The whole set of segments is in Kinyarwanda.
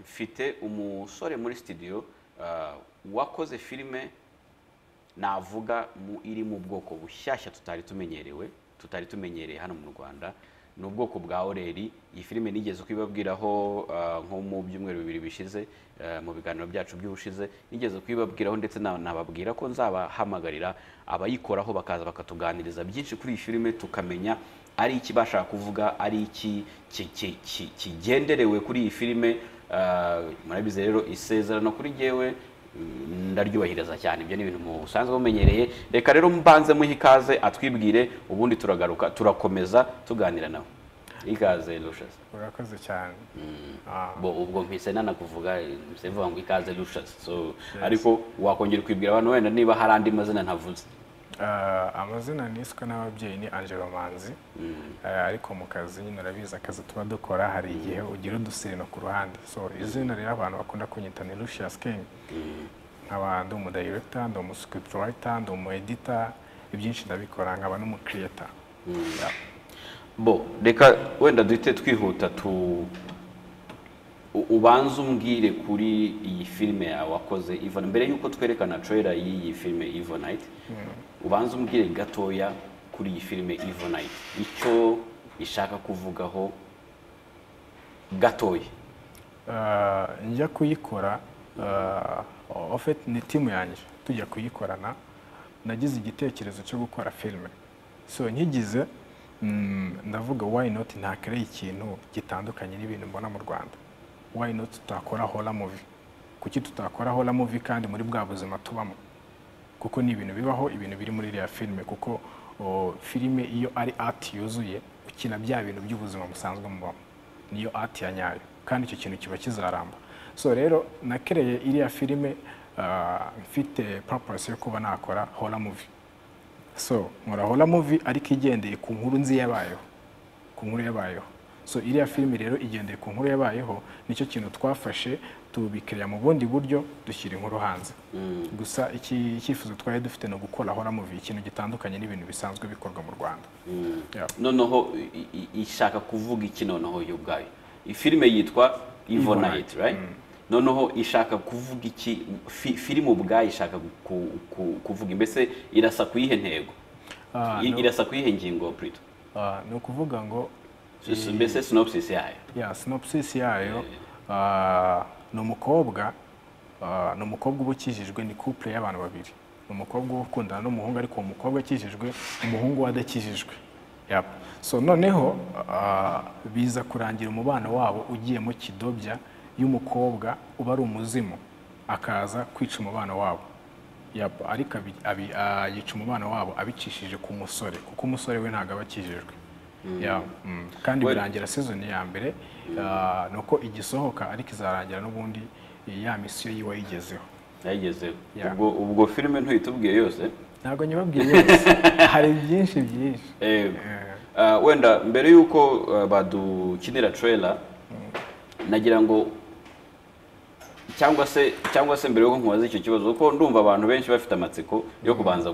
mfite umusore muri studio wakoze filime navuga iri mu bwoko bushyashya tutari tumenyereye hano mu Rwanda, ni ubwoko bwa oreri. Iyi filime nigeze kwibabwiraho nko mu byumweru bibiri bishize mu biganiro byacu by'ubushize, nigeze kwibabwiraho ndetse nababwira ko nzabahamagarira abayikoraho bakaza bakatuganiriza byinshi kuri iyi filime, tukamenya ari iki bashaka kuvuga, ari iki kigenderewe kuri iyi filime. Murabize rero isezerano kuri jewe ndaryubahiriza cyane, ibyo ni ibintu musanzwe mumenyereye. Reka rero mbanze muhe ikaze atwibwire, ubundi turagaruka turakomeza tuganira nawe. Ikaze Lucius. Urakoze cyane. Ubwo mpise nanakuvuga msevuga ngo ikaze Lucius, so ariko wakongera kwibwira abantu wenda niba hari andi mazina ntavuze. Amazina niswe n'ababyeyi ni Angelo Manzi, ariko mu kazi nyine urabizi akazi tuba dukora hari igihe ugira udusirino ku ruhande, so izina rero abantu bakunda kunyita ni Lucius King. Nkaba ndi umudirector, ndi umuscriptwriter, ndi umueditor, ibyinshi ndabikora, nkaba n'umucreator. Reka wenda duhite twihuta ubanza umbwire kuri iyi filime yawe wakoze Evil, mbere yuko twerekana trailer y'iyi filime Evil Night. Ubanza umbwire gatoya kuri iyi filime Evil Night, icyo ishaka kuvugaho gatoya. Njya kuyikora en fait ni team yanjye tujya kuyikorana, nagize igitekerezo cyo gukora filime, so nkigize ndavuga why not ntakere ikintu gitandukanye n'ibintu mbona mu Rwanda. Why not tutakora horror movie? Kuki tutakora horror movie kandi muri bwa buzima tubamo? Kuko ni ibintu bibaho, ibintu biri muri iriya filime, kuko filime iyo ari art yuzuye ukina bya bintu by'ubuzima musanzwe mubamo, niyo art ya nyayo, kandi icyo kintu kiba kizaramba. So rero nakereye iriya filime mfite purpose yo kuba nakora horror movie. So nkora horror movie ariko igendeye ku nkuru nzi yabayeho, so iriya filime rero igendeye ku nkuru yabayeho, nicyo kintu twafashe tubikiriya mu bundi buryo dushyira inkuru hanze. Gusa icyifuzo twari dufite no gukora horror movie, ikintu gitandukanye n'ibintu bisanzwe bikorwa mu Rwanda. Noneho ishaka kuvuga iki? Noneho yo ubwayo ifilime yitwa Evil Night, right? Noneho ishaka kuvuga iki? Filime ubwayo ishaka kuvuga mbese irasa kuyihe ntego? Irasa kuyihe ngingo Prito? No kuvuga ngo mbese synopsis yayo. Synopsis yayo ni umukobwa uba ukijijwe, ni couple y'abantu babiri. Ni umukobwa ukundana n'umuhungu, ariko uwo mukobwa akijijwe, umuhungu adakijijwe. So noneho biza kurangira umubano wabo ugiye mu kidobya y'umukobwa uba ari umuzimu, akaza kwica umubano wabo. Ariko yica umubano wabo abicishije ku musore, kuko umusore we ntabwo aba akijijwe. Kandi birangira season ya mbere nuko igisohoka, ariko izarangira n'ubundi ya misiyo yiwe yayigezeho. Ubwo filime ntuyitubwiye yose? Ntabwo nyibabwiye yose, hari byinshi. Wenda mbere yuko badukinira trailer, nagira ngo cyangwa se mbere yuko nkubaza icyo kibazo, kuko ndumva abantu benshi bafite amatsiko yo kubanza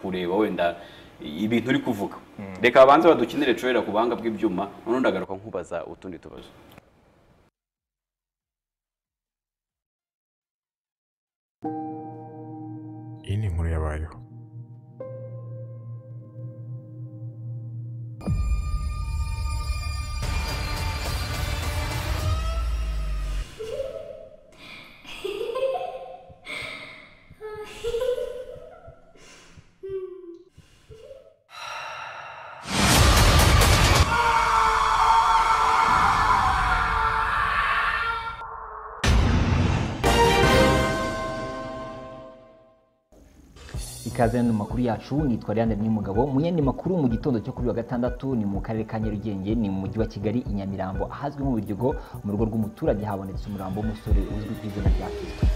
kureba wenda ibintu uri kuvuga. Reka abanze badukinire trailer ku banga bw'ibyuma, none ndagaruka nkubaza utundi tubazo. Iyi ni inkuru yabayeho. Ikaze mu makuru yacu, nitwa Leandre n'umugabo. Mu yandi makuru mu gitondo cyo kuri wa gatandatu ni mu karere ka Nyarugenge, ni mu mujyi wa Kigali i Nyamirambo, ahazwi mu Biryogo, mu rugo rw'umuturage habonetse umurambo w'umusore uzwi ku izina rya Kristo.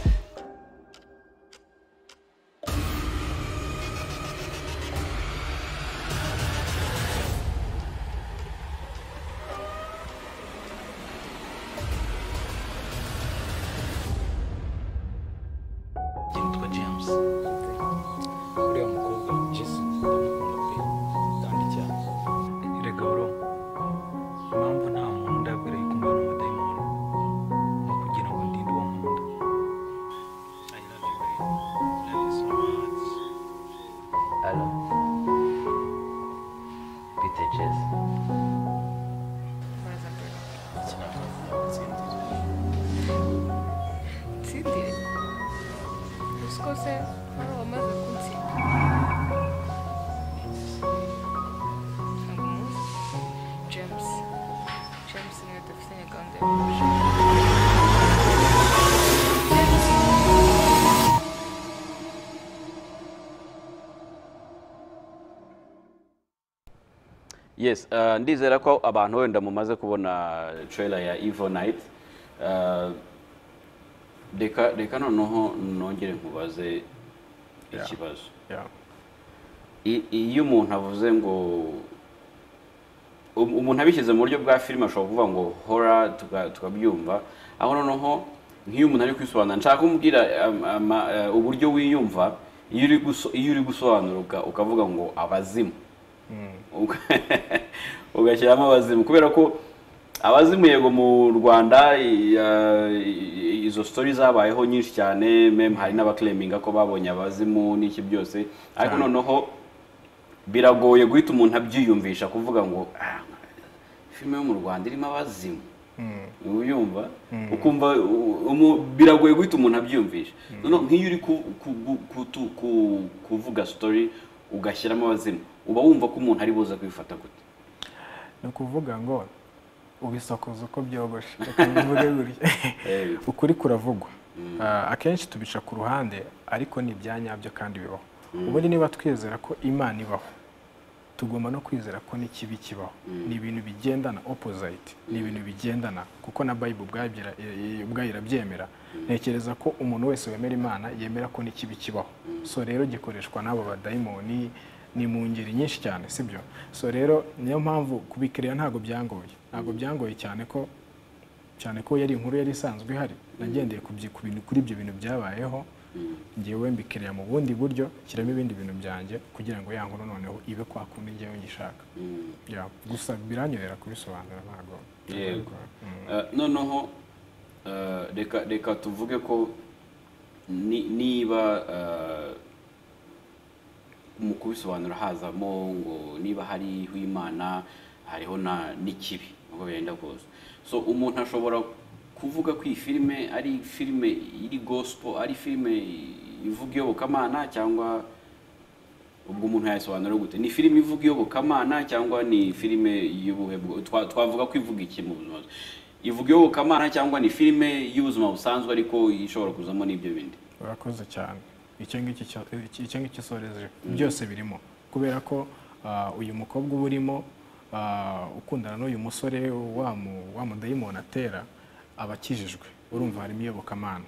se aho wamaze kuntsinda James niwe dufitanye gahunda yo Yes, ndizera ko abantu wenda mumaze kubona trailer ya Evil Night. Reka noneho nongere nkubaze ikibazo. Iyo umuntu avuze ngo umuntu abishyize mu buryo bwa filime ashobora kuvuga ngo horror tukabyumva, aho noneho nk'iyo umuntu ari kwisobanura nshaka kumubwira uburyo wiyumva iyo uri gusobanuruka ukavuga ngo abazimu ugashyiramo abazimu, kubera ko abazimu yego mu Rwanda izo story zabayeho nyinshi cyane, meme hari n'abaclaiminga ko babonye abazimu n'iki byose, ariko noneho biragoye guhita umuntu abyiyumvisha kuvuga ngo filime yo mu Rwanda irimo abazimu. Uyumva ukumva biragoye guhita umuntu abyiyumvisha. Nk'iyo uri kuvuga story ugashyiramo abazimu, uba wumva ko umuntu ari buza kwifata gute? Ni ukuvuga ngo ubisokoza uko byogoshe, reka mvuge gutya. Ukuri kuravugwa. Akenshi tubica ku ruhande, ariko ni ibyanyabyo kandi bibaho. Ubundi niba twizera ko Imana ibaho, tugomba no kwizera ko n'ikibi kibaho. Ni ibintu bigendana opposite, ni ibintu bigendana, kuko na Bible ubwayo irabyemera. Ntekereza ko umuntu wese wemera Imana yemera ko n'ikibi kibaho. So rero gikoreshwa n'abo badayimoni ni mu ngeri nyinshi cyane, sibyo? So rero niyo mpamvu kubikiriya ntago byangoye cyane ko yari inkuru yari isanzwe ihari. Nagendeye kuri ibyo bintu byabayeho, ngewe mbikiriya mu bundi buryo, kiramo ibindi bintu byanjye kugira ngo ya nkuru noneho ibe kwa kundi ngewe ngishaka. Gusa biranyohera kubisobanura ntago. Yego. Noneho reka tuvuge ko niba mu kubisobanura hazamo ngo niba hariho Imana hariho n'ikibi uko bigenda kose. So umuntu ashobora kuvuga ko iyi filime ari filime iri gospel, ari filime ivuga iyobokamana, cyangwa ubwo umuntu yasobanura gute? Ni filime ivuga iyobokamana cyangwa ni filime y'ubuhe? Twavuga ko ivuga iki mu buzima? Ivuga iyobokamana cyangwa ni filime y'ubuzima busanzwe ariko ishobora kuzamo n'ibyo bindi? Urakoze cyane. Icyo ngiki soreje byose birimo, kubera ko uyu mukobwa uburimo ukundana n'uyu musore wa mudayimoni atera abakijijwe, urumva harimo iyobokamana.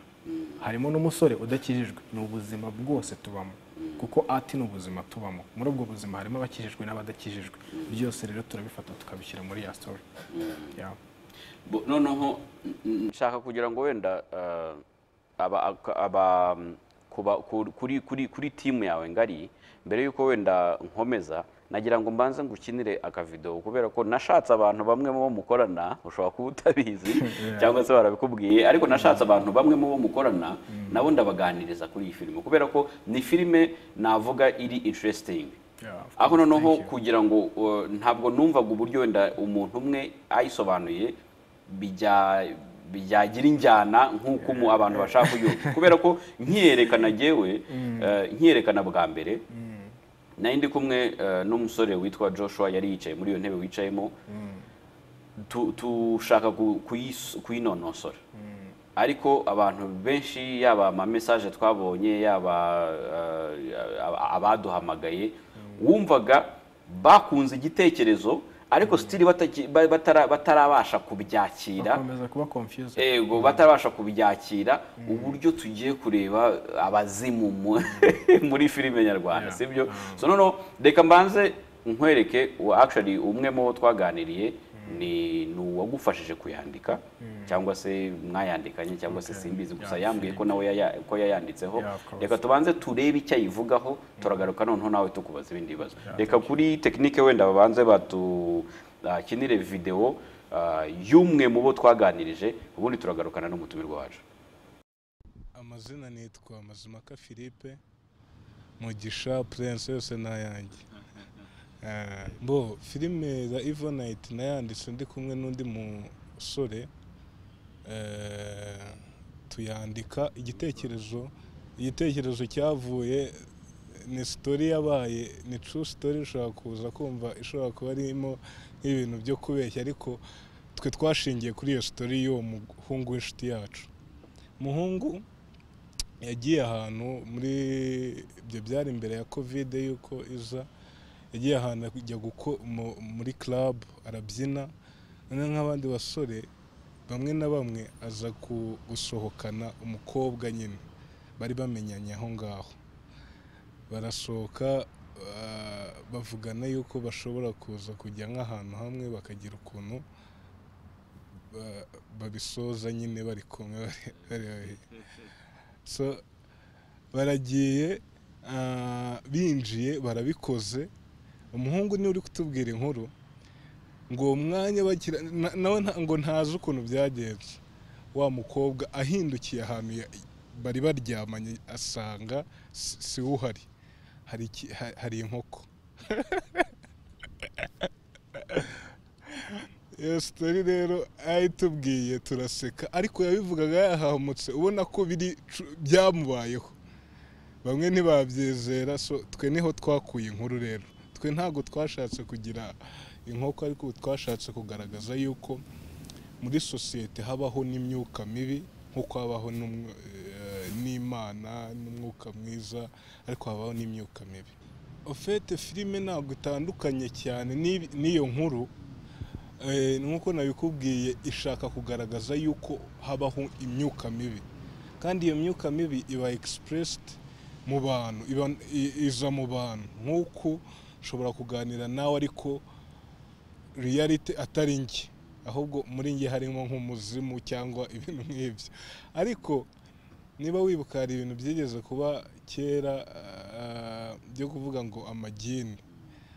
Harimo n'umusore udakijijwe, ni ubuzima bwose tubamo, kuko ati ni ubuzima tubamo. Muri ubwo buzima harimo abakijijwe n'abadakijijwe, byose rero turabifata tukabishyira muri ya story. Noneho nshaka kugira ngo wenda kuri timu yawe ngari, mbere yuko wenda nkomeza, nagira ngo mbanze ngukinire akavideo, kubera ko nashatse abantu bamwe mu bo mukorana, ushobora kuba utabizi cyangwa se barabikubwiye, ariko nashatse abantu bamwe mu bo mukorana nabo ndabaganiriza kuri iyi filime, kubera ko ni filime navuga iri interesting. Aho noneho kugira ngo ntabwo numvaga uburyo wenda umuntu umwe ayisobanuye bijyagira injyana nk'uko abantu bashaka kuyumva, kubera ko nkiyerekana jewe nkiyerekana bwa mbere nari ndi kumwe n'umusore witwa Joshua, yari yicaye muri iyo ntebe wicayemo, tushaka kuyinonosora, ariko abantu benshi yaba ama message twabonye yaba abaduhamagaye wumvaga bakunze igitekerezo, ariko still batarabasha kubyakira, bakomeza kuba confused. Ego batarabasha kubyakira uburyo tugiye kureba abazimu muri filime nyarwanda, sibyo? So noneho reka mbanze nkwereke actually umwe mu twaganiriye ni uwagufashije kuyandika, cyangwa se mwayandikanye, cyangwa se simbizi, gusa yambwiye ko nawe ko yayanditseho. Reka tubanze turebe icyo ayivugaho, turagaruka noneho nawe tukubaza ibindi bibazo. Reka kuri technique wenda babanze batukinire video y'umwe mu bo twaganirije, ubundi turagarukana n'umutumirwa wacu. Amazina nitwa Mazimaka Philippe, Mugisha Prince yose nayanjye. Filime za Evil Night nayanditse ndi kumwe n'undi musore, tuyandika. Igitekerezo igitekerezo cyavuye ni story yabaye, ni true story. Ushobora kuza kumva ishobora kuba arimo nk'ibintu byo kubeshya, ariko twe twashingiye kuri iyo story y'uwo muhungu w'inshuti yacu. Umuhungu yagiye ahantu muri ibyo byari imbere ya covid yuko iza, yagiye ahantu ajya muri club arabyina, nk'abandi basore bamwe na bamwe aza gusohokana umukobwa nyine bari bamenyanye aho ngaho. Barasohoka bavugana yuko bashobora kuza kujya nk'ahantu hamwe bakagira ukuntu babisoza nyine bari kumwe. So baragiye binjiye barabikoze. Umuhungu niwe uri kutubwira inkuru ngo uwo mwanya nawe ngo ntazi ukuntu byagenze. Wa mukobwa ahindukiye ahantu bari baryamanye asanga si uhari, hari inkoko. Iyo story rero ayitubwiye turaseka, ariko yabivugaga yahamutse ubona ko byamubayeho. Bamwe ntibabyizera, so twe niho twakuye inkuru rero. Twe ntago twashatse kugira inkoko, ariko twashatse kugaragaza yuko muri sosiyete habaho n'imyuka mibi nk'uko habaho n'Imana n'umwuka mwiza, ariko habaho n'imyuka mibi. Ofete filime ntabwo itandukanye cyane n'iyo nkuru, nk'uko nabikubwiye ishaka kugaragaza yuko habaho imyuka mibi, kandi iyo myuka mibi iba expressed mu bantu, iza mu bantu. Nk'uko ushobora kuganira nawe ariko reality atari njye, ahubwo muri njye harimo nk'umuzimu cyangwa ibintu nk'ibyo. Ariko niba wibuka hari ibintu byigeze kuba kera byo kuvuga ngo amagini,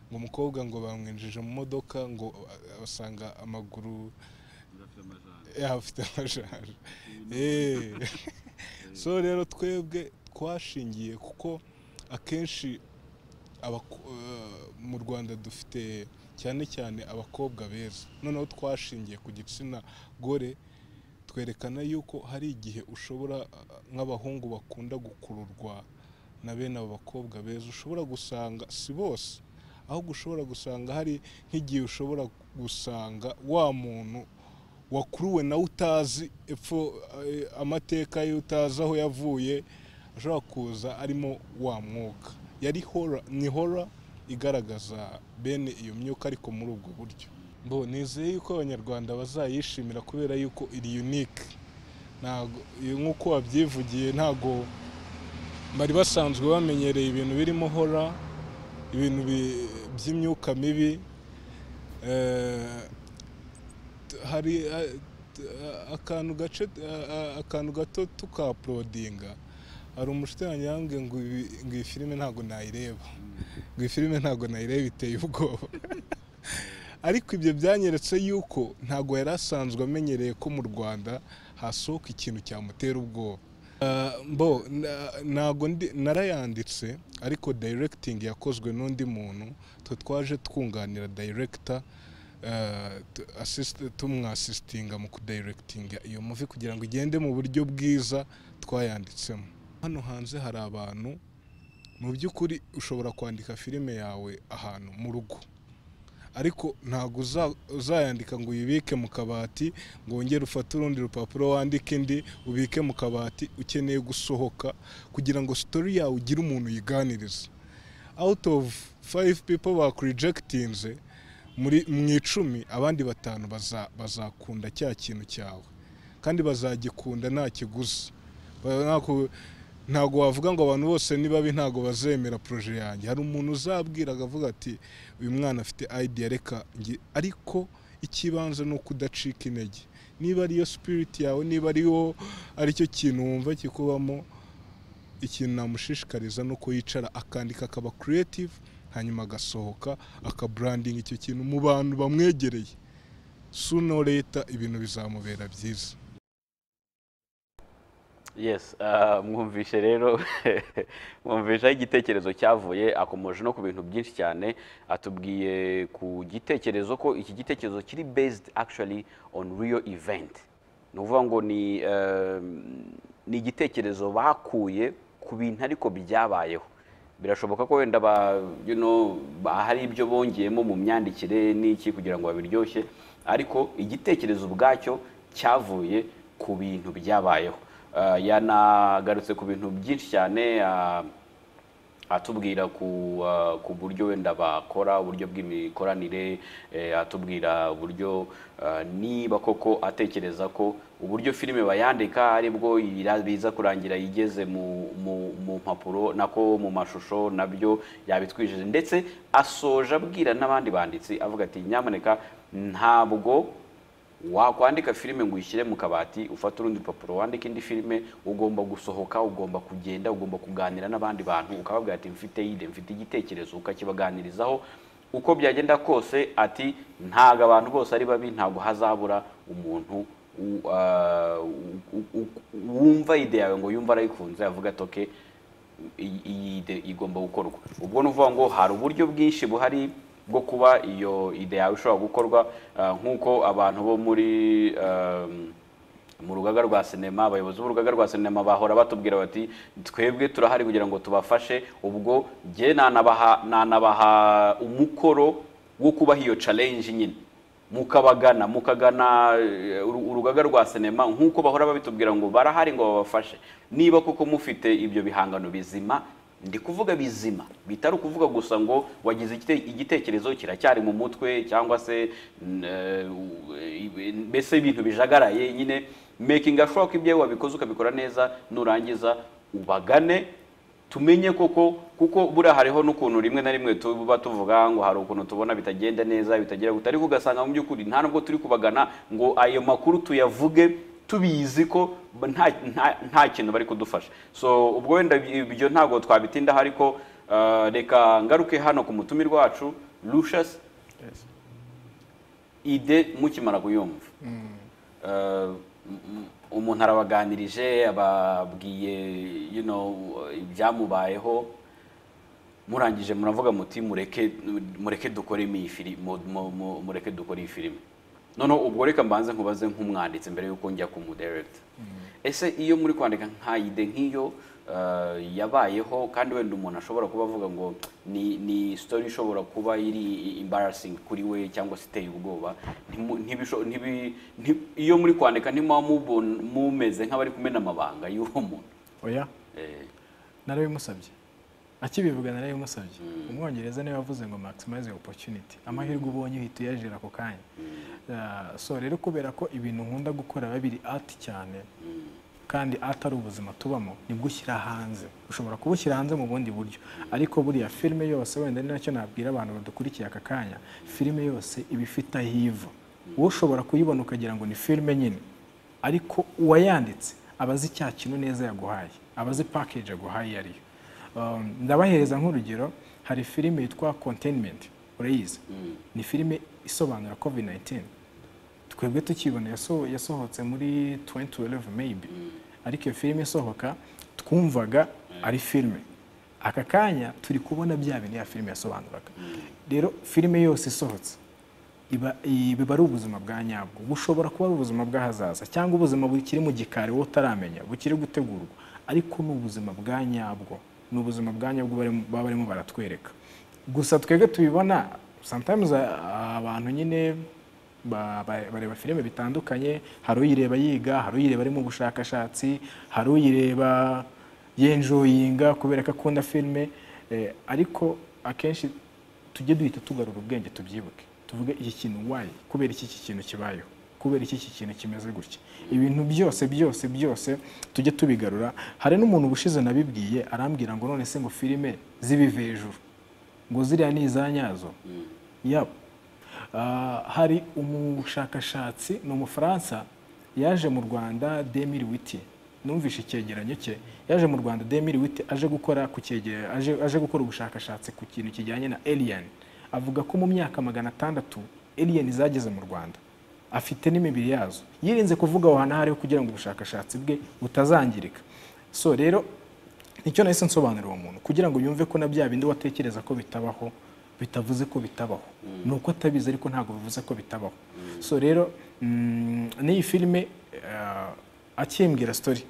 ngo umukobwa ngo bamwinjije mu modoka ngo basanga amaguru afite amajanja. So rero twebwe twashingiye kuko akenshi mu Rwanda dufite cyane cyane abakobwa beza, noneho twashingiye ku gitsina gore, twerekana yuko hari igihe ushobora nk'abahungu bakunda gukururwa na bene abo bakobwa beza, ushobora gusanga si bose, ahubwo ushobora gusanga hari nk'igihe ushobora gusanga wa muntu wakuruwe nawe utazi amateka ye, utazi aho yavuye, ashobora kuza arimo wa mwuka. Ni horror igaragaza bene iyo myuka, ariko muri ubwo buryo. Nizeye yuko abanyarwanda bazayishimira kubera yuko iri unique. Nk'uko wabyivugiye, ntago bari basanzwe bamenyereye ibintu birimo horror, ibintu by'imyuka mibi. Hari akantu gato tukaplodinga. Hari umushuti wanjye yambwiye ngo iyi filime ntago nayireba, ngo iyi filime ntago nayireba iteye ubwoba. Ariko ibyo byanyeretse yuko ntago yari asanzwe amenyereye ko mu Rwanda hasohoka ikintu cyamutera ubwoba. Ntago narayanditse, ariko directing yakozwe n'undi muntu, twaje twunganira director, tumwasistinga mu kudirectinga iyo movie kugira ngo igende mu buryo bwiza twayanditsemo. Hano hanze hari abantu, mu by'ukuri ushobora kwandika filime yawe ahantu mu rugo, ariko ntago uzayandika ngo uyibike mu kabati, ngo wongere ufate urundi rupapuro wandike indi ubike mu kabati. Ukeneye gusohoka kugira ngo story yawe ugire umuntu yiganiriza. Out of 5 people bakurejectinze, mu 10 abandi 5 bazakunda cya kintu cyawe, kandi bazagikunda nta kiguzi. Ntago wavuga ngo abantu bose nibabi ntago bazemera projet yanjye. Hari umuntu uzabwira akavuga ati uyu mwana afite idea reka ngi, ariko ikibanza no kudacika intege. Niba ariyo spirit yawe, niba ariyo aricyo kintu wumva kikubamo, ikintu namushishikariza no kuyicara akandika, akaba creative, hanyuma agasohoka akabranding icyo kintu mu bantu bamwegereye. Sooner or later ibintu bizamubera byiza. Yes, mwumvishe rero mwumvisha igitekerezo cyavuye, akomoje no ku bintu byinshi cyane. Atubwiye ku gitekerezo ko iki gitekerezo kiri based actually on real event. Nuvuga ngo ni igitekerezo bakuye ku bintu ariko byabayeho. Birashoboka ko wenda hari ibyo bongeyemo mu myandikire n'iki kugira ngo babiryoshye, ariko igitekerezo ubwacyo cyavuye ku bintu byabayeho. Yanagarutse ku bintu byinshi cyane, atubwira ku buryo wenda bakora, uburyo bw'imikoranire, atubwira uburyo niba koko atekereza ko uburyo filime bayandika aribwo biza kurangira igeze mu mpapuro nako mu mashusho nabyo yabitwijije, ndetse asoje abwira n'abandi banditsi avuga ati nyamuneka ntabwo wakwandika filime ngo uyishyire mu kabati ufata urundi rupapuro wandika indi filime, ugomba gusohoka, ugomba kugenda, ugomba kuganira n'abandi bantu ukababwira ati mfite igitekerezo, ukakibaganirizaho uko byagenda kose. Ati ntago abantu bose ari babi, ntago hazabura umuntu wumva ide yawe ngo yumva arayikunze avuga ati okay, iyi ide igomba gukorwa. Ubwo nuvuga ngo hari uburyo bwinshi buhari bwo kuba iyo ide yawe ishobora gukorwa, nk'uko abantu bo mu rugaga rwa sinema, abayobozi b'urugaga rwa sinema bahora batubwira bati twebwe turahari kugira ngo tubafashe. Ubwo jye nanabaha umukoro wo kubaha iyo challenge nyine, mukagana urugaga rwa sinema nk'uko bahora babitubwira ngo barahari ngo babafashe. Niba koko mufite ibyo bihangano bizima, ndi kuvuga bizima, bitari ukuvuga gusa ngo wagize igitekerezo kiracyari mu mutwe cyangwa se mbese ibintu bijagaraye nyine, making sure ko ibyo wabikoze ukabikora neza, nurangiza ubagane tumenye kuko buriya hariho n'ukuntu rimwe na rimwe tuba tuvuga ngo hari ukuntu tubona bitagenda neza, bitagira gutari kugasanga mu by'ukuri nta nubwo turi kubagana ngo ayo makuru tuyavuge tubizi ko nta kintu bari kudufasha. So ubwo wenda ibyo ntabwo twabitindaho, ariko reka ngaruke hano ku mutumirwa wacu Lucius. Ide mukimara kuyumva, umuntu arabaganirije, ababwiye ibyamubayeho, murangije muravuga muti mureke dukore iyi filime. Noneho ubwo reka mbanze nkubaze nk'umwanditsi mbere yuko njya ku mudirector, ese iyo muri kwandika nka ide nk'iyo yabayeho, kandi wenda umuntu ashobora kuba avuga ngo ni story ishobora kuba iri embarrassing kuri we cyangwa se iteye ubwoba, iyo muri kwandika ntimuba mumeze nk'abari kumena amabanga y'uwo muntu? Oya, narabimusabye, akibivuga narabimusabye. Umwongereza niwe wavuze ngo maximize opportunity, amahirwe ubonye uhita uyajira ako kanya. So rero kubera ko ibintu nkunda gukora babiri art cyane, kandi atari ubuzima tubamo, nibwo ushyira hanze. Ushobora kubushyira hanze mu bundi buryo, ariko buriya filime yose, wenda ni nacyo nabwira abantu badukurikiye aka kanya, filime yose iba ifite aho iva. Wowe ushobora kuyibona ukagira ngo ni filime nyine, ariko uwayanditse abazi cya kintu neza yaguhaye, abazi package yaguhaye ariyo. Ndabahereza nk'urugero, hari filime yitwa Containment, urayizi? Ni filime isobanura COVID-19. Twebwe tukibona yasohotse muri 2012 maybe, ariko iyo filime isohoka twumvaga ari filime. Aka kanya turi kubona bya bintu ya filime yasobanuraga. Rero filime yose isohotse iba ari ubuzima bwa nyabwo, bushobora kuba ubuzima bw'ahazaza cyangwa ubuzima bukiri mu gikari wowe utaramenya, bukiri gutegurwa, ariko ni ubuzima bwa nyabwo, ni ubuzima bwa nyabwo baba barimo baratwereka. Gusa twebwe tubibona sometimes abantu nyine bareba filime bitandukanye, hari uyireba yiga, hari uyireba ari mu bushakashatsi, hari uyireba yenjoyinga kubera ko akunda filime, ariko akenshi tujye duhita tugarura ubwenge tubyibuke, tuvuge iki kintu why, kubera iki kintu kibayeho, kubera iki kintu kimeze gutya. Ibintu byose tujye tubigarura. Hari n'umuntu ubushize nabibwiye arambwira ngo none se ngo filime zibive hejuru ngo ziriya ni izanyazo. Hari umushakashatsi ni umufaransa yaje mu Rwanda 2008, numvishe icyegeranyo cye, yaje mu Rwanda 2008 aje gukora ubushakashatsi ku kintu kijyanye na alien. Avuga ko mu myaka 600 alien zageze mu Rwanda, afite n'imibiri yazo, yirinze kuvuga aho hantu hariho kugira ngo ubushakashatsi bwe butazangirika. So rero nicyo nahise nsobanurira uwo muntu kugira ngo yumve ko na bya bindi watekereza ko bitabaho bitavuze ko bitabaho, nuko atabizi ariko ntabwo bivuze ko bitabaho. So rero n'iyi filime akimbwira story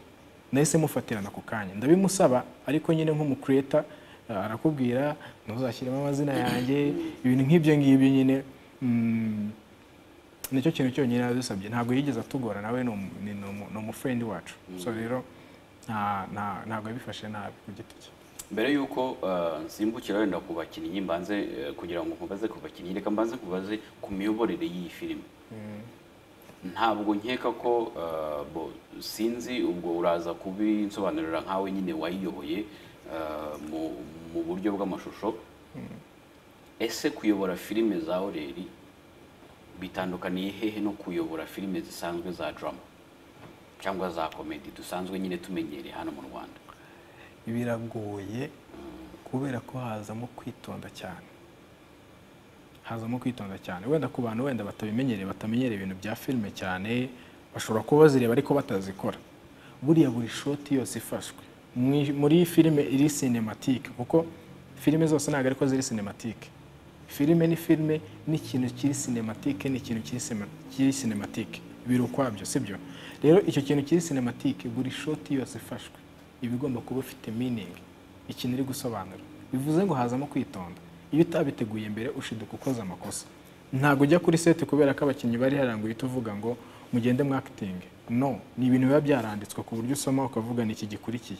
nahise mufatirana ku kanya ndabimusaba ariko nyine nk'umukreator arakubwira ntuzashyiremo amazina yanjye ibintu nk'ibyo ngibyo nyine nicyo kintu cyonyine yadusabye ntabwo yigeze atugora nawe ni umufrendi wacu so rero ntabwo yabifashe nabi ku giti cye mbere yuko nsimbukira wenda ku bakinnyi mbanze kugira ngo nkubaze ku bakinnyi reka mbanze nkubaze ku miyoborere y'iyi filime ntabwo nkeka ko sinzi ubwo uraza kubinsobanurira nkawe nyine wayiyoboye mu buryo bw'amashusho ese kuyobora filime za oreri bitandukaniye hehe no kuyobora filime zisanzwe za drama cyangwa za comedy dusanzwe nyine tumenyereye hano mu Rwanda biragoye kubera ko hazamo kwitonda cyane wenda ku bantu wenda batamenyereye ibintu bya filime cyane bashobora kuba bazireba ariko batazikora buriya buri shoti yose ifashwe muri filime iri cinematique kuko filime zose ntabwo ariko ziri cinematique filime ni filime n'ikintu kiri cinematique n'ikintu kiri cinematique biri ukwabyo sibyo rero icyo kintu kiri cinematique buri shoti yose ifashwe ibigomba kuba ufite meaning ikintu iri gusobanura bivuze ngo hazamo kwitonda iyo utabiteguye mbere ushiduka ukoza amakosa ntabwo ujya kuri set kubera ko abakinnyi bari haranguye tuvuga ngo mugende mu acting no ni ibintu biba byaranditswe ku buryo usoma ukavuga ni iki gikurikiye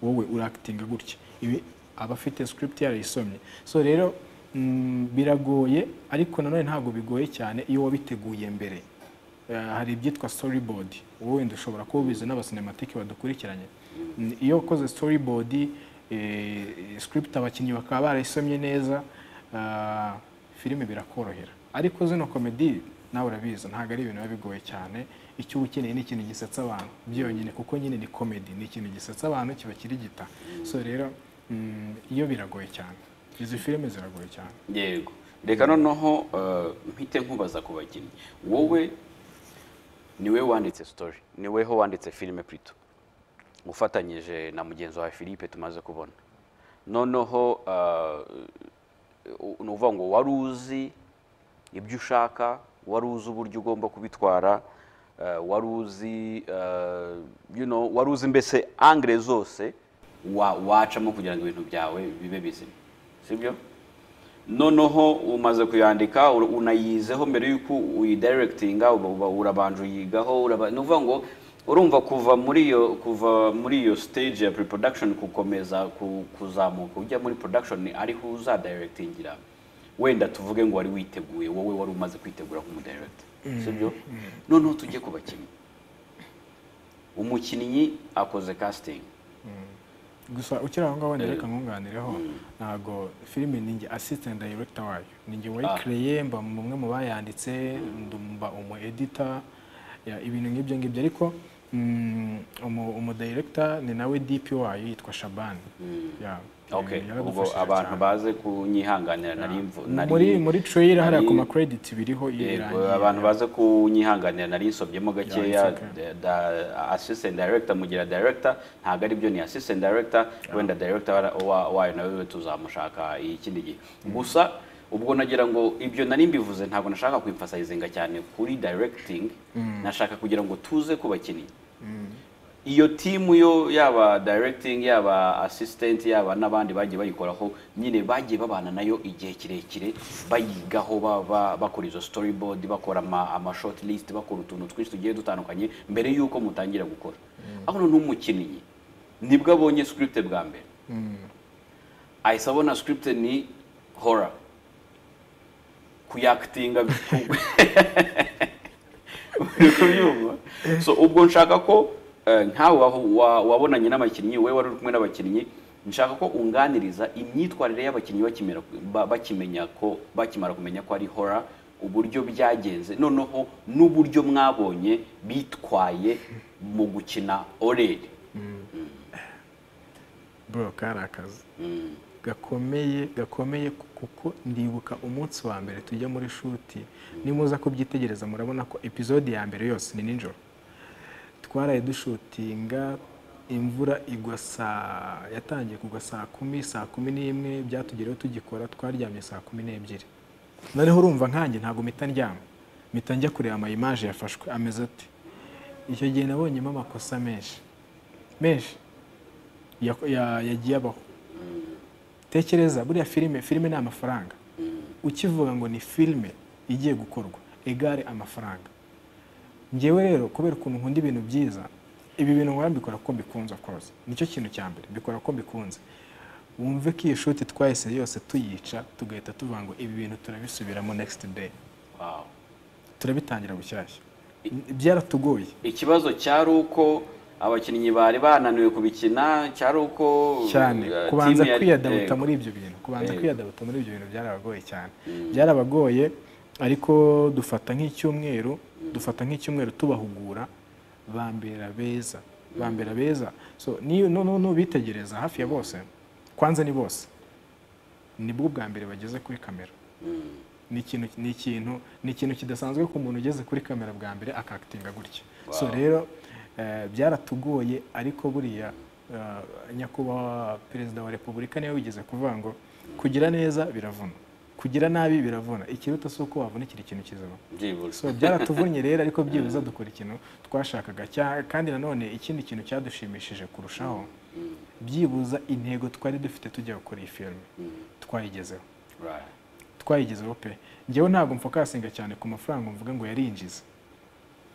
wowe uractinga gutya ibi abafite script yarayisomye so rero biragoye ariko nanone ntabwo bigoye cyane iyo wabiteguye mbere hari ibyitwa storyboard wowe wenda ushobora kuba ubizi n'abacinematike badukurikiranye iyo ukoze storyboard script abakinnyi bakaba barayisomye neza filime birakorohera ariko zino comedy nawe urabizi ntabwo ari ibintu biba bigoye cyane icyo ukeneye ni ikintu gisetsa abantu byonyine kuko nyine ni comedy ni ikintu gisetsa abantu kiba kirigita so rero iyo biragoye cyane izi filime ziragoye cyane yego reka noneho mpite nkubaza ku bakinnyi wowe niwe wanditse story niweho wanditse filime plutôt ufatanyije na mugenzi wa Philippe tumaze kubona noneho nuvuga ngo wari uzi ibyo ushaka wari uzi uburyo ugomba kubitwara wari uzi wari uzi mbese angle zose wacamo kugira ngo ibintu byawe bibe bizima sibyo noneho umaze kuyandika unayizeho mbere yuko uyidirectinga urabanje uyigaho nuvuga ngo urumva kuva muri iyo stage ya pre-production kukomeza kuzamuka ujya muri production ariho uzadirectingira wenda tuvuge ngo wari witeguye wowe wari umaze kwitegura nk'umudirector sibyo noneho tujye ku bakinnyi umukinnyi akoze casting gusa ukiri aho ngaho reka nkunganireho ntago filime ninjye assistant director wayo ninjye wayicreye mba umwe mu bayanditse ndumba umu editor ibintu ngibyo ariko umudirector ni nawe DP wayo yitwa Shabani okay ubwo abantu baze kunyihanganira muri trailer hariya ku ma credit biriho irangiye abantu baze kunyihanganira nari nsobyemo gakeya assistant director mugira director ntago ari byo ni assistant director wenda director wayo nawe tuzamushaka ikindi gihe gusa ubwo nagira ngo ibyo nari mbivuze ntago nashaka kwimfasizinga cyane kuri directing nashaka kugira ngo tuze kubakinnyi iyo team yo yaba directing yaba assistant yaba nabandi bagiye bayikoraho nyine bagiye babana nayo igihe kirekire bayigaho bakora izo storyboard bakora ama short list bakora utuntu twinshi tugiye dutandukanye mbere yuko mutangira gukora aho n'umukinnyi nibwo abonye script bwa mbere ahise abona script ni horror kuyactinga so ubwo nshaka ko nkawe wabonanye n'abakinnyi we wari kumwe n'abakinnyi nshaka ko unganiriza imyitwarire y'abakinnyi bakimara kumenya ko ari horror uburyo byagenze noneho n'uburyo mwabonye bitwaye mu gukina oreri bro karakaza gakomeye kuko ndibuka umunsi wa mbere tujya muri shuti nimuza kubyitegereza murabona ko episode ya mbere yose ni nijoro twaraye dushutinga imvura igwa yatangiye kugwa saa 10:11 byatugereho tugikora twaryamye saa 12 noneho urumva nkanjye ntago mpita ndyama mpita njya kureba ama image yafashwe ameze ati icyo gihe nabonyemo amakosa menshi menshi yagiye abaho. Tekereza buriya filime ni amafaranga. Ukivuga ngo ni filime igiye gukorwa egare amafaranga. Ngewe rero kubera ukuntu nkunda ibintu byiza, ibi bintu nkora mbikora ko mbikunze of course. Nicyo kintu cya mbere, mbikora ko mbikunze. Wumve ko iyi shoot twahise yose tuyica tugahita tuvuga ngo ibi bintu turabisubiramo next day. Wow. Turabitangira bushyashya. Byaratugoye. Ikibazo cyari uko abakinnyi bari bananiwe kubikina, cyari uko cyane kubanza kwiyadabuta muri ibyo bintu, byarabagoye cyane. Byarabagoye ariko dufata nk'icyumweru tubahugura bambera beza. So no bitegereza hafi ya bose, kwanza ni bose nibwo bwa mbere bageze kuri kamera. Ni ikintu kidasanzwe ku muntu ugeze kuri kamera bwa mbere akakitinga gutya. So rero byaratugoye ariko buriya nyakubahwa perezida wa repubulika niwe wigeze kuvuga ngo kugira neza biravuna, kugira nabi biravuna, ikiruta si uko wavunikira ikintu kizima. So byaratuvunnye rero ariko byibuza dukora ikintu twashakaga. Kandi nanone ikindi kintu cyadushimishije kurushaho, byibuza intego twari dufite tujya gukora iyi filime twayigezeho pe. Ngewe ntabwo mfokasinga cyane ku mafaranga mvuga ngo yarinjiza,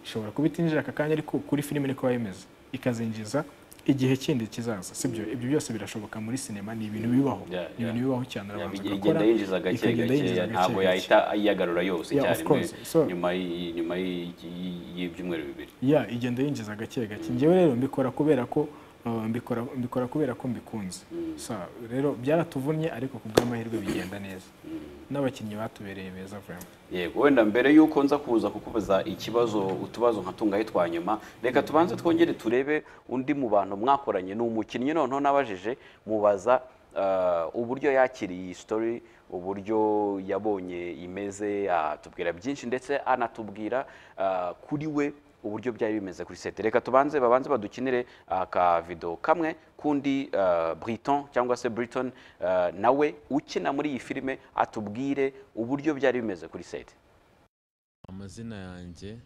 ishobora kuba itinjira aka kanya ariko kuri filime niko yemeza ikazinjiza igihe kindi kizaza, sibyo? Ibyo byose birashoboka muri sinema, ni ibintu bibaho, ni ibintu bibaho cyane. Arabanza igenda yinjiza gake, ntabwo yahita iyagarura yose cyane nyuma y'ibyumweru bibiri. Igenda yinjiza gake. Ngewe rero mbikora kubera ko mbikunze. Rero byaratuvunnye ariko ku bw'amahirwe bigenda neza, n'abakinnyi batubereye beza vraiment. Yego, wenda mbere yuko nza kuza kukubaza utubazo nka tungahe twa nyuma, reka tubanze twongere turebe undi mu bantu mwakoranye. Ni umukinnyi noneho nabajije mubaza uburyo yakiriye iyi story, uburyo yabonye imeze, atubwira byinshi ndetse anatubwira kuri we uburyo byari bimeze kuri set. Reka babanze badukinire aka video kamwe kundi Briton cyangwa se Briton nawe ukina muri iyi filime atubwire uburyo byari bimeze kuri set. Amazina yanjye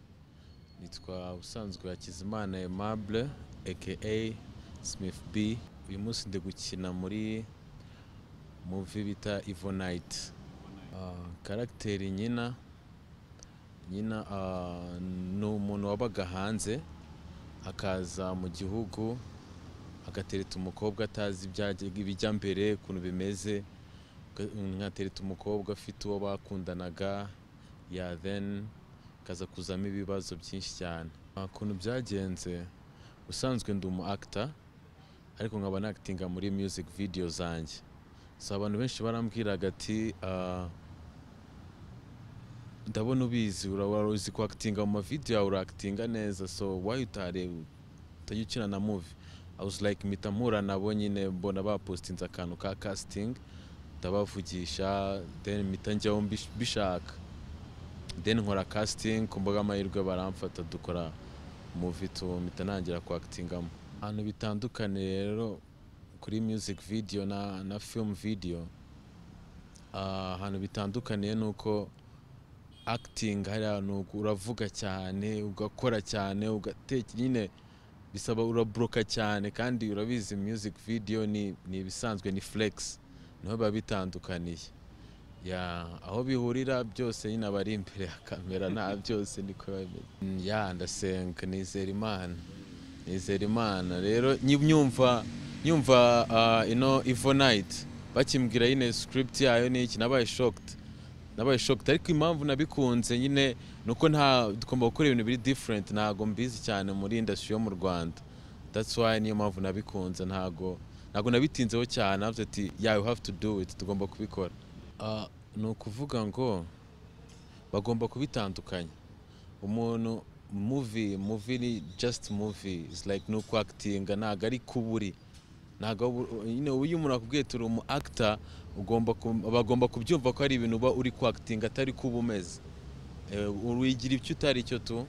nitwa usanzwe Hakizimana Aimable aka Smith B. Uyu munsi ndi gukina muri movie bita Evil Night. Karakteri nyina ni umuntu wabaga hanze akaza mu gihugu agatereta umukobwa atazi ibijya mbere ukuntu bimeze, nkatereta umukobwa afite uwo bakundanaga, then kaza kuzamo ibibazo byinshi cyane. Ukuntu byagenze, usanzwe ndi umu actor ariko nkaba nakitinga muri music video zanjye. So abantu benshi barambwiraga ati ndabona ubizi, uzi ko actinga mu video yawe, urakitinga neza, so why utajya ukina na movie? I was like mitamura nabo nyine mbona bapostinze akantu ka casting, ndabavugisha, then mitanjyaho bishaka, then nkora casting ku mbuga amahirwe baramfata dukora movie mitanangira ku actingamo. Ahantu bitandukanye rero kuri music video na film video, ahantu bitandukaniye nuko acting hari ahantu uravuga cyane, ugakora cyane, nyine bisaba urabroka cyane, kandi urabizi music video ni bisanzwe ni flex, niho biba bitandukaniye. Aho bihurira byose nyine abari imbere ya kamera nta byose niko bimeze. Ndasenga, nizera Imana rero nyumva Evil Night bakimbwira nyine script yayo n'iki, nabaye shocked ariko impamvu nabikunze nyine nuko tugomba gukora ibintu biri different, ntago mbizi cyane muri industry yo mu Rwanda. That's why niyo mpamvu nabikunze, ntago nabitinzeho cyane, navuze ati you have to do it, tugomba kubikora. Ni ukuvuga ngo bagomba kubitandukanya. Umuntu movie ni just movie, it's like no acting, ntago ari kuburi, ntago nyine uyu umuntu akubwiye turi umu actor bagomba kubyumva ko ari ibintu uba uri acting atari kuba umeze, uruyigira icyo utari cyo tu.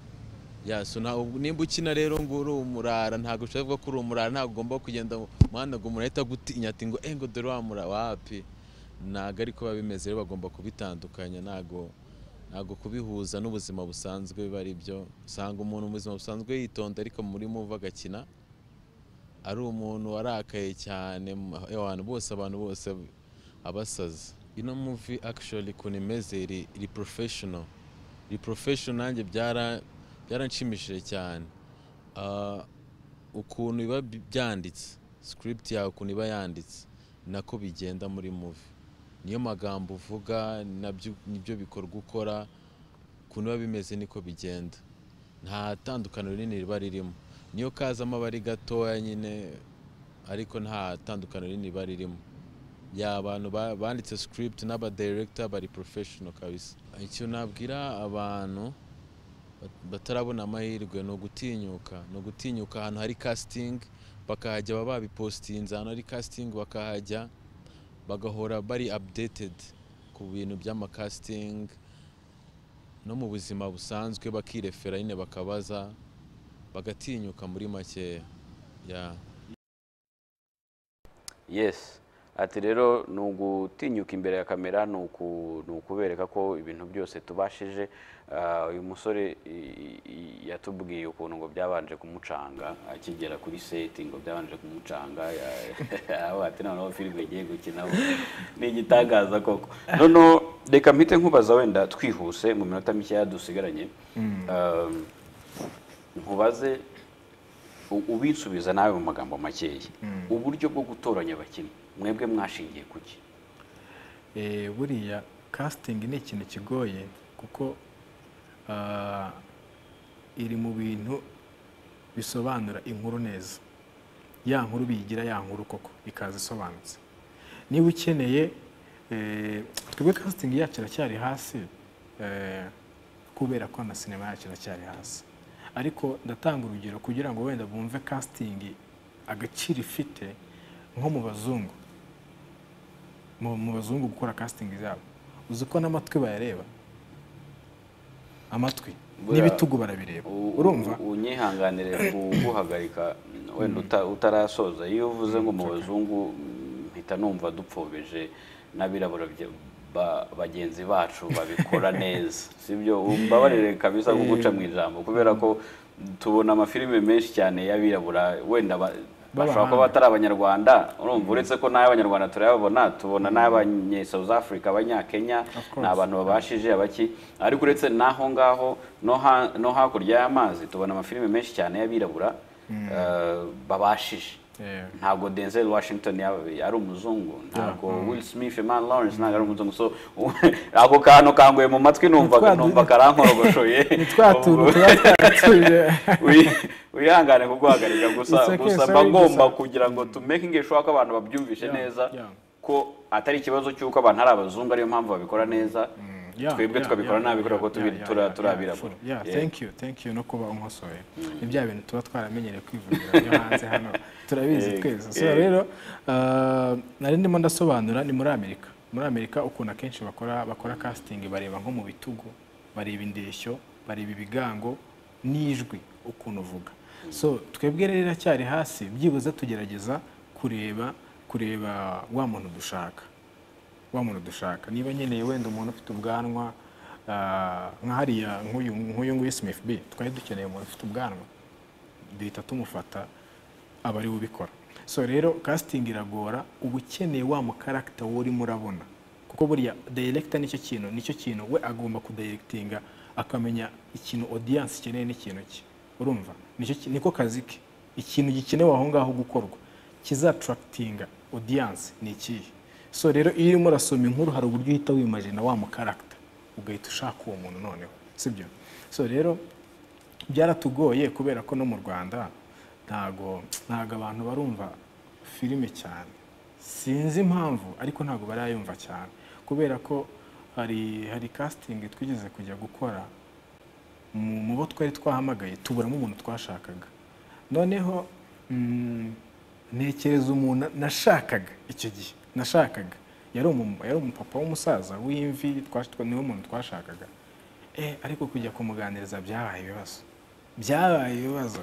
So nimba ukina rero ngo uri umurara, ntago ushobora ko uri umurara, ntago ugomba kugenda mu muhanda ngo umuntu ahita gutinya ati ngo dore wa murara wapi. Ntago ariko biba bimeze, rero bagomba kubitandukanya, ntago kubihuza n'ubuzima busanzwe biba ari byo. Usanga umuntu mu buzima busanzwe yitonda ariko muri movie agakina ari umuntu warakaye cyane abantu bose abasaza. Ino movie actually ukuntu imeze iri professional, nanjye byaranshimishije cyane. Ukuntu biba byanditse, script yawe ukuntu iba yanditse nako bigenda muri movie. Niyo magambo uvuga nibyo bikorwa ukora, ukuntu biba bimeze niko bigenda. Nta tandukaniro rinini riba ririmo. Niyo kazamo abari gatoya nyine, ariko nta tandukaniro rinini riba ririmo. Abantu banditse script n'aba director bari professional kabisa. Icyo nabwira abantu batarabona amahirwe no gutinyuka ahantu hari casting bakahajya, baba babipostinze ahantu hari casting bakahajya, bagahora bari updated ku bintu by'amakasting no mu buzima busanzwe, bakirefera nyine bakabaza, bagatinyuka muri makeya. Yes, ati rero ni ugutinyuka imbere ya kamera, ni ukubereka ko ibintu byose tubashije. Uyu musore yatubwiye ukuntu ngo byabanje kumucanga akigera kuri seti, ngo byabanje kumucanga ati noneho filime igiye gukina ni igitangaza koko. Noneho reka mpite nkubaza, wenda twihuse mu minota mike dusigaranye, nkubaze ubinsubiza nawe mu magambo makeya, uburyo bwo gutoranya abakinnyi mwebwe mwashingiye kuki? Buriya casting ni ikintu kigoye kuko iri mu bintu bisobanura inkuru neza. Ya nkuru biyigira ya nkuru koko ikaza isobanutse. Niba ukeneye twebwe casting yacu iracyari hasi kubera ko na sinema yacu iracyari hasi, ariko ndatanga urugero kugira ngo wenda bumve casting agaciro ifite nko mu bazungu. Mu bazungu gukora casting zabo, uzi ko n'amatwi bayareba, amatwi n'ibitugu barabireba. Urumva unyihanganire guhagarika wenda utarasoza. Iyo uvuze ngo mu bazungu mpita numva dupfobeje n'abirabura bagenzi bacu babikora neza, sibyo? Umbabarire kabisa kuguca mu ijambo, kubera ko tubona amafilime menshi cyane y'abirabura wenda bashobora kuba batari abanyarwanda. Urumva uretse ko n'abanyarwanda turayabona, tubona n'abanye South Africa, abanyakenya, ni abantu babashije abaki, ariko uretse naho ngaho no hakurya y'amazi tubona amafilime menshi cyane y'abirabura babashije. Ntabwo Denzel Washington ari umuzungu, ntabwo Will Smith, Man Lawrence ntabwo ari umuzungu. So ako kantu kanguye mu matwi numva karankorogoshoye. Wihangane kuguhagarika, gusa bagomba kugira ngo to making sure ko abantu babyumvishe neza ko atari ikibazo cy'uko abantu ari abazungu ariyo mpamvu babikora neza, twebwe tukabikora nabi kubera ko turabirabura. Thank you no kuba unkosoye. Ni bya bintu tuba twaramenyereye kwivugira byo hanze hano turabizi twese. So rero nari ndimo ndasobanura ni muri Amerika ukuntu akenshi bakora casting, bareba nko mu bitugu, bareba indeshyo, bareba ibigango n'ijwi ukuntu uvuga. So twebwe rero iracyari hasi, byibuze tugerageza kureba wa muntu dushaka. Niba nyeneye wenda umuntu ufite ubwanwa nka hariya nk'uyu nguyu Smith B, twari dukeneye umuntu ufite ubwanwa, duhita tumufata aba ari ubikora. So rero casting iragora, uba ukeneye wa mu character wori murabona, kuko buriya director nicyo kintu we agomba kudirectinga, akamenya ikintu audience ikeneye n'ikintu cye. Urumva niko kazi ke, ikintu gikenewe aho ngaho gukorwa kizattractinga audience ni ikihe. So rero iyo urimo urasoma inkuru hari uburyo uhita wimagina wa mu character, ugahita ushaka uwo muntu noneho, sibyo? So rero byaratugoye kubera ko no mu Rwanda ntago abantu barumva filime cyane, sinzi impamvu, ariko ntago barayumva cyane kubera ko hari casting twigeze kujya gukora mu bo twari twahamagaye tuburamo umuntu twashakaga. Noneho ntekereza umuntu nashakaga icyo gihe, yari umupapa w'umusaza w'imvi, niwe muntu twashakaga. Ariko kujya kumuganiriza byabaye ibibazo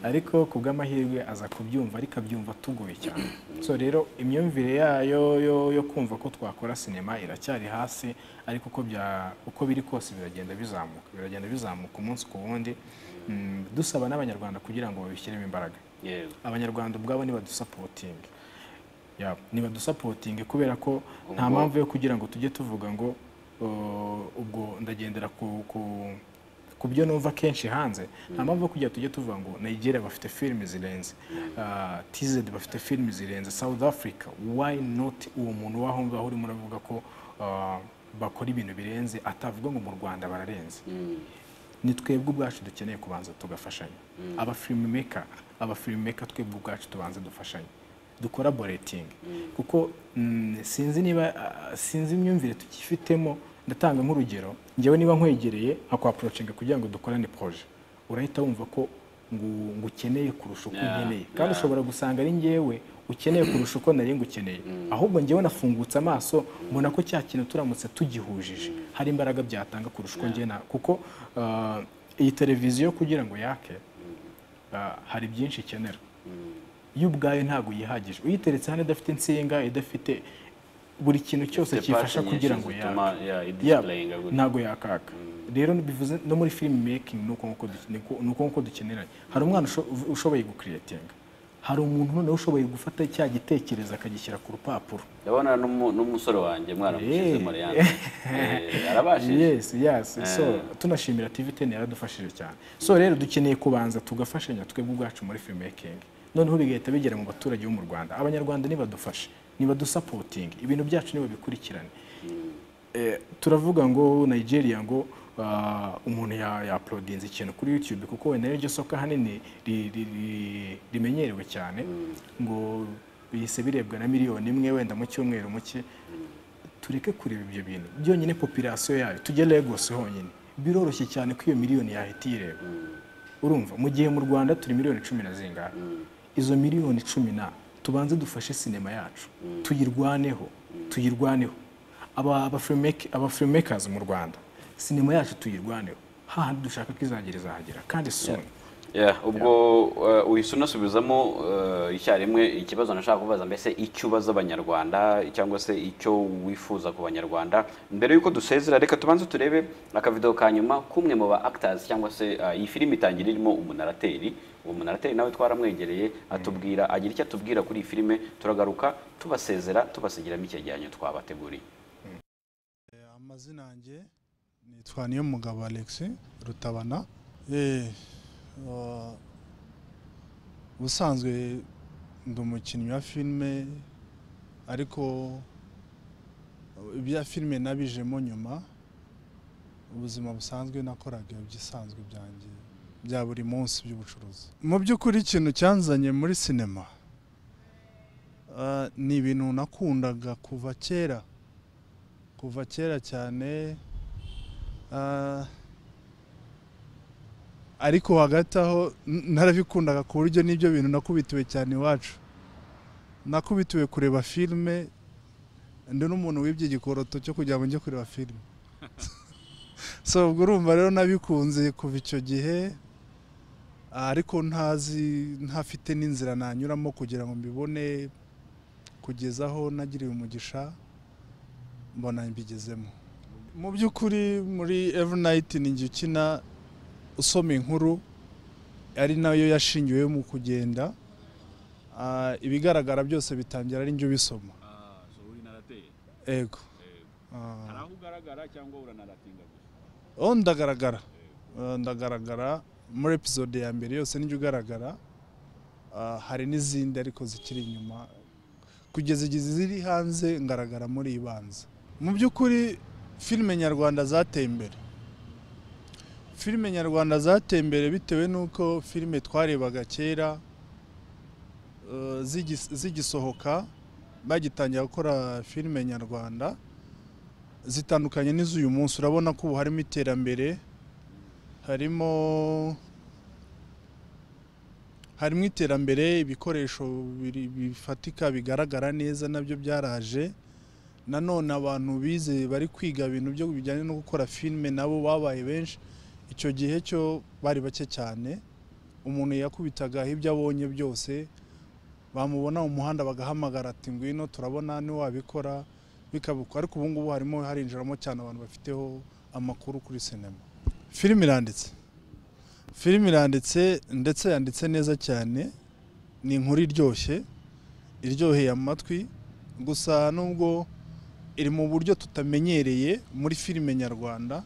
ariko kubw'amahirwe aza kubyumva, ariko abyumva tugoye cyane. So rero imyumvire yayo yo kumva ko twakora sinema iracyari hasi, ariko uko biri kose biragenda bizamuka umunsi ku wundi. dusaba n'abanyarwanda kugira ngo babishyiremo imbaraga. Abanyarwanda ubwabo nibadusapotinge, nibadusapotinge kubera ko nta mpamvu yo kugira ngo tujye tuvuga ngo ubwo ndagendera ku byo numva kenshi hanze, nta mpamvu yo kugira tujye tuvuga ngo Nigeria bafite filime zirenze, TZ bafite filime zirenze, South Africa, why not uwo muntu waho ngaho urimo uravuga ko bakora ibintu birenze atavuga ngo mu Rwanda bararenze. Ni twebwe ubwacu dukeneye kubanza tugafashanya. Aba filmmaker twebwe ubwacu tubanze dufashanye, ducollaborating, kuko sinzi imyumvire tukifitemo. Ndatanga nk'urugero, njyewe niba nkwegereye akwaproachinga kugira ngo dukorane projet, urahita wumva ko ngukeneye kurusha uko nkeneye, kandi ushobora gusanga ari njyewe ukeneye kurusha uko nari ngukeneye, ahubwo njyewe nafungutse amaso mbona ko cya kintu turamutse tugihujije hari imbaraga byatanga kurusha uko njye kuko iyi televiziyo kugira ngo yake hari byinshi ikenera. Iyo ubwayo ntago yihagije, uyiteretse hano idafite insinga, idafite buri kintu cyose kifasha kugira ngo ntago yakaka. Rero bivuze no muri film making nuko nko dukeneranye. Hari umwana ushoboye gucreatinga, hari umuntu noneho ushoboye gufata cya gitekerezo akagishyira ku rupapuro. Ndabona n'umusore wanjye mwana mushize muri yanjye arabashije. Yes. So tunashimira TV10 yaradufashije cyane. So rero dukeneye kubanza tugafashanya twebwe ubwacu muri film making, noneho bigahita bigera mu baturage bo mu Rwanda. Abanyarwanda nibadufashe, nibadusapoting, ibintu byacu niba bikurikirane. Turavuga ngo Nigeria ngo umuntu ya uploadinze ikintu kuri YouTube kuko wenda ryo soka hanini rimenyerewe cyane, ngo bise birebwa na miliyoni imwe wenda mu cyumweru muke. Tureke kureba ibyo bintu byonyine, population yayo tujye Lagos honyine biroroshye cyane ko iyo miliyoni yahita ireba. Urumva mu gihe mu Rwanda turi miliyoni 10 na zingahe, izo miliyoni 10 tubanze dufashe sinema yacu tuyirwaneho. Aba filmmakers mu Rwanda sinema yacu tuyirwaneho, hahandi dushaka ko izahagera kandi soon. Ubwo uhise unasubizamo icyarimwe ikibazo nashaka kubaza, mbese icyo ubaza abanyarwanda cyangwa se icyo wifuza ku banyarwanda. Mbere yuko dusezera, reka tubanze turebe akavideo ka nyuma kumwe mu ba actors cyangwa se iyi filime itangira irimo umunarateri. Uwo munarateri nawe twaramwegereye atubwira, agira icyo atubwira kuri iyi filime. Turagaruka tubasezera, tubasigiramo icyegeranyo twabateguriye. Amazina yanjye nitwa Niyomugabo Alex Rutabana. Ubusanzwe ndi umukinnyi wa filime, ariko ibya filime nabijemo nyuma. Ubuzima busanzwe nakoraga ibisanzwe byanjye bya buri munsi by'ubucuruzi. Mu by'ukuri ikintu cyanzanye muri sinema ni ibintu nakundaga kuva kera cyane, ariko hagati aho narabikundaga ku buryo n'ibyo bintu nakubitiwe cyane iwacu. Nakubitiwe kureba filime, ndi n'umuntu wibye igikoroto cyo kugira ngo njye kureba filime. So ubwo urumva rero nabikunze kuva icyo gihe, ariko ntafite n'inzira nanyuramo kugira ngo mbibone, kugezaho nagiriye umugisha mbona mbigezemo. Mu by'ukuri muri Every Night ni njye ukina usoma inkuru, ari nayo yashingiwe mu kugenda. Ibigaragara byose bitangira ari njye ubisoma. So uri narateye? Ego. Hari aho ugaragara cyangwa uranaratinga gusa? Ndagaragara muri episode ya mbere yose njye ugaragara. Hari n'izindi ariko zikiri inyuma, kugeza igihe ziri hanze ngaragara muri ibanza. Mu by'ukuri filime nyarwanda zateye imbere. Filime nyarwanda zateye imbere bitewe nuko filime twarebaga kera zigisohoka, bagitangira gukora filime nyarwanda zitandukanye n'iz'uyu munsi. Urabona ko ubu harimo iterambere, harimo iterambere, ibikoresho bifatika bigaragara neza nabyo byaraje. Nanone abantu bize bari kwiga ibintu byo bijyanye no gukora filime nabo babaye benshi. Icyo gihe cyo bari bake cyane, umuntu yakubitaga ibyo abonye byose, bamubona mu muhanda bagahamagara ati ngwino turabona ni wabikora bikabuka. Ariko ubu ngubu harimo harinjiramo cyane abantu bafiteho amakuru kuri sinema. Filime iranditse, filime iranditse ndetse yanditse neza cyane, ni inkuru iryoheye amatwi, gusa nubwo iri mu buryo tutamenyereye muri filime nyarwanda.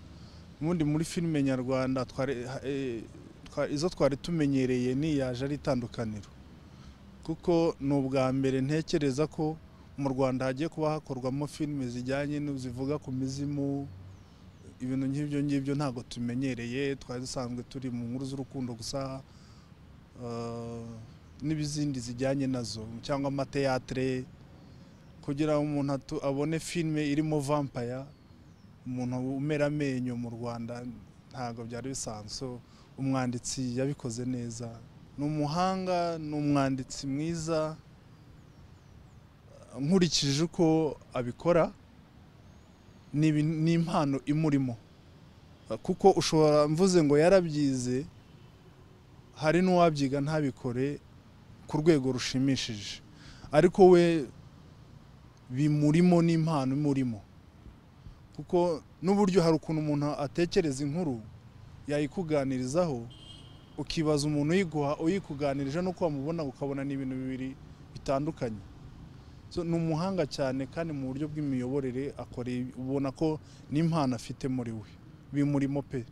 Ubundi muri filime nyarwanda izo twari tumenyereye ni yaje ari itandukaniro, kuko ni ubwa mbere ntekereza ko mu Rwanda hagiye kuba hakorwamo filime zijyanye zivuga ku mizimu, ibintu nk'ibyo ngibyo ntabwo tumenyereye. Twari dusanzwe turi mu nkuru z'urukundo gusa, n'ibizindi zijyanye nazo cyangwa amateatre. Kugira umuntu abone filime irimo vampire, umuntu umera amenyo mu Rwanda ntabwo byari bisanzwe. Umwanditsi yabikoze neza, ni umuhanga, ni umwanditsi mwiza. Nkurikije uko abikora, ni impano imurimo, kuko ushobora mvuze ngo yarabyize, hari n'uwabyiga ntabikore ku rwego rushimishije, ariko we bimurimo, n'impano imurimo. Kuko n'uburyo hari ukuntu umuntu atekereza inkuru yayikuganirizaho, ukibaza umuntu uyikuganirije nuko wamubona ukabona ni ibintu bibiri bitandukanye. Ni umuhanga cyane, kandi mu buryo bw'imiyoborere ubona ko n'impano afite muri we, bimurimo pe.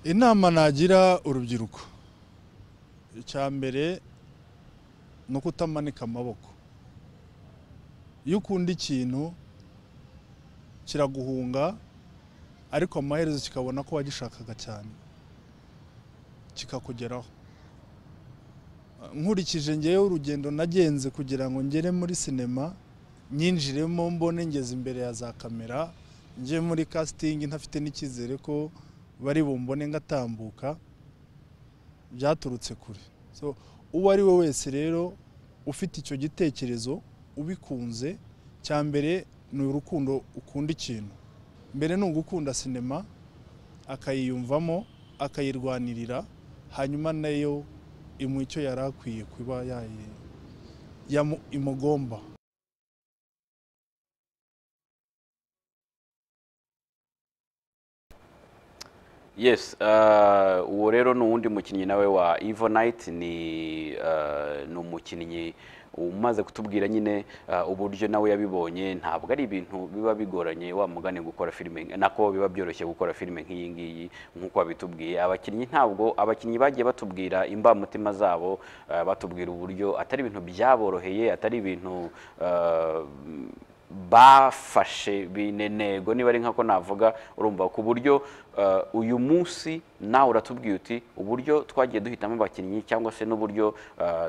Inama nagira urubyiruko, icya mbere ni ukutamanika amaboko. Iyo ukunda ikintu kiraguhunga, ariko amaherezo kikabona ko wagishakaga cyane, kikakugeraho. Nkurikije ngewe urugendo nagenze kugira ngo ngere muri sinema, nyinjiremo mbone ngeze imbere ya za kamera, nje muri casting ntafite n'icyizere ko bari bumbone ngatambuka, byaturutse kure. Uwo ari we wese rero ufite icyo gitekerezo, ubikunze, cya mbere ni urukundo, ukunda ikintu. Mbere ni ugukunda sinema, akayiyumvamo, akayirwanirira, hanyuma nayo imuha icyo yari akwiye kuba imugomba. Yes, uwo rero ni uwundi mukinnyi nawe wa Evil Night, ni umukinnyi umaze kutubwira nyine uburyo nawe yabibonye. Ntabwo ari ibintu biba bigoranye wa mugane gukora filime, nako biba byoroshye gukora filime nk'iyi ngiyi nk'uko babitubwiye. Abakinnyi bagiye batubwira imbamutima zabo, batubwira uburyo atari ibintu byaboroheye, atari ibintu bafashe binenego, niba ari nkako navuga. Urumva ku buryo uyu munsi nawe uratubwiye uti uburyo twagiye duhitamo abakinnyi cyangwa se n'uburyo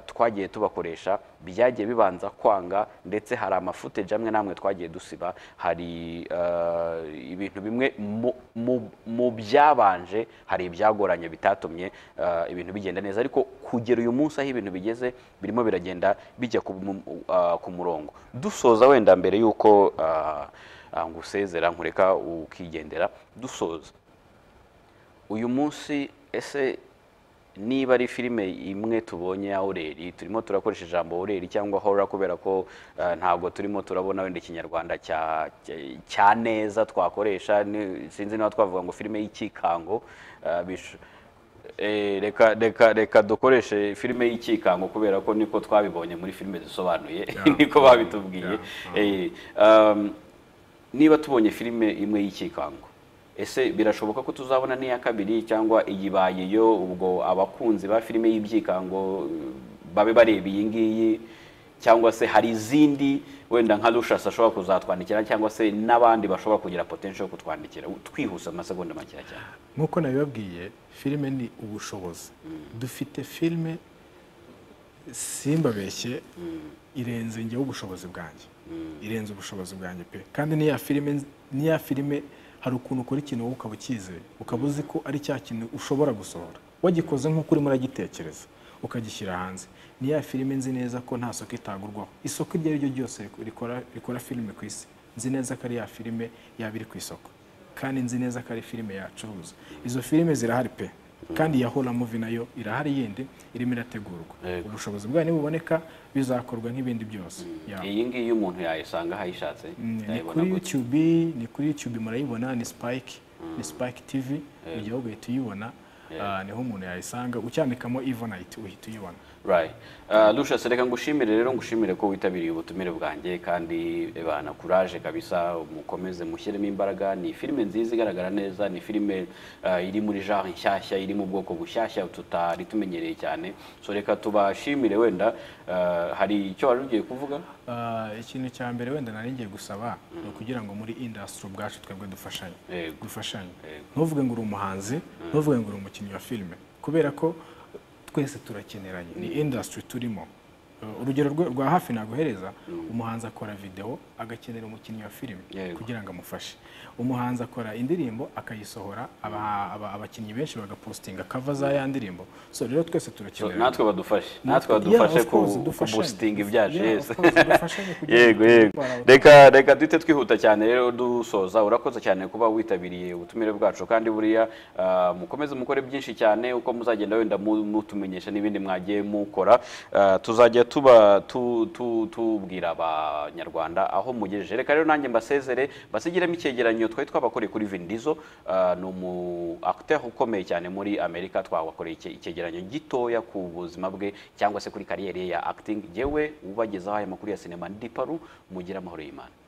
twagiye tubakoresha byagiye bibanza kwanga, ndetse hari amafuteje amwe namwe twagiye dusiba. Hari ibintu bimwe mu byabanje, hari ibyagoranye bitatumye ibintu bigenda neza, ariko kugera uyu munsi aho ibintu bigeze birimo biragenda bijya ku murongo. Dusoza wenda mbere yuko ngusezera nkureka ukigendera, dusoza uyu munsi, ese niba ari filime imwe tubonye ya horeri, turimo turakoresha ijambo horeri cyangwa horror kubera ko ntabwo turimo turabona wenda ikinyarwanda cya neza twakoresha, sinzi niba twavuga ngo filime y'ikikango, reka dukoreshe filime y'ikikango kubera ko niko twabibonye muri filime zisobanuye, niko babitubwiye. Niba tubonye filime imwe y'ikikango, ese birashoboka ko tuzabona n'iya kabiri, cyangwa iyibayeyo ubwo abakunzi ba filime y'ibyikango babe bareba iyi ngiyi, cyangwa se hari izindi wenda nka Lucius ashobora kuzatwandikira, cyangwa se n'abandi bashobora kugira potential yo kutwandikira? Twihuse amasegonda make cyane. Nkuko nabibabwiye, filime ni ubushobozi. Dufite filime simbabeshye irenze njyewe ubushobozi bwanjye, irenze ubushobozi bwanjye pe. Kandi niya filime hari ukuntu ukora ikintu wowe ukaba ukizeye, ukaba uzi ko ari cya kintu ushobora gusohora, wagikoze nk'uko urimo uragitekereza ukagishyira hanze. Niya filime nzi neza ko nta soko itagurwaho. Isoko iryo ari ryo ryose rikora filime ku isi, nzi neza ko ari ya filime yaba iri ku isoko, kandi nzi neza ko ari filime yacuruza. Izo filime zirahari pe, kandi ya horror movie nayo irahari, yindi irimo irategurwa. Ubushobozi bwayo nibuboneka bizakorwa nk'ibindi byose. Iyi ngiyi umuntu yayisanga hayishatse, ni kuri YouTube murayibona, ni Spike TV, ujyaho ugahita uyibona. niho umuntu yayisanga ucyandikamo Evonite uhita uyibona. Right. Lusha sereka ngushimire rero ngushimire ko witabiriye ubutumire bwanjye kandi bana courage kabisa mukomeze mushyiremo imbaraga. Ni filime nziza igaragara neza, ni filime iri muri genre nshyashya, iri mu bwoko bushyashya tutari tumenyereye cyane. So reka tubashimire wenda hari icyo wari ugiye kuvuga? Ikintu cya mbere wenda nari ngiye gusaba no kugira ngo muri industry bwacu twebwe dufashanye. Ntuvuge ngo uri umuhanzi, ntuvuge ngo uri umukinnyi wa filime, kubera ko twese turakeneranye. Ni industry turimo. Urugero rwa hafi naguhereza, umuhanzi akora video agakenera umukinnyi wa filime kugira ngo amufashe. Umuhanzi akora indirimbo akayisohora, abakinnyi benshi bagapostinga cover za ya ndirimbo. So rero twese turakeneranye. Natwe badufashe ku boosting ibyaje. Yego. Reka dute twihuta cyane rero dusoza. Urakoze cyane kuba witabiriye ubutumire bwacu kandi buriya mukomeze mukore byinshi cyane uko muzagenda wenda mutumenyesha n'ibindi mwagiye mukora. Tuzajya tubwira abanyarwanda aho mugejeje. Reka rero nanjye mbasezere basigiremo icyegeranyo twari twabakoreye kuri Vin Diesel. Ni umu acteur ukomeye cyane muri Amerika, twabakoreye icyegeranyo gitoya ku buzima bwe cyangwa se kuri kariyeri ya acting. Jewe ubagezaho aya makuru ya sinema ndi PARU, mugira amahoro y'Imana.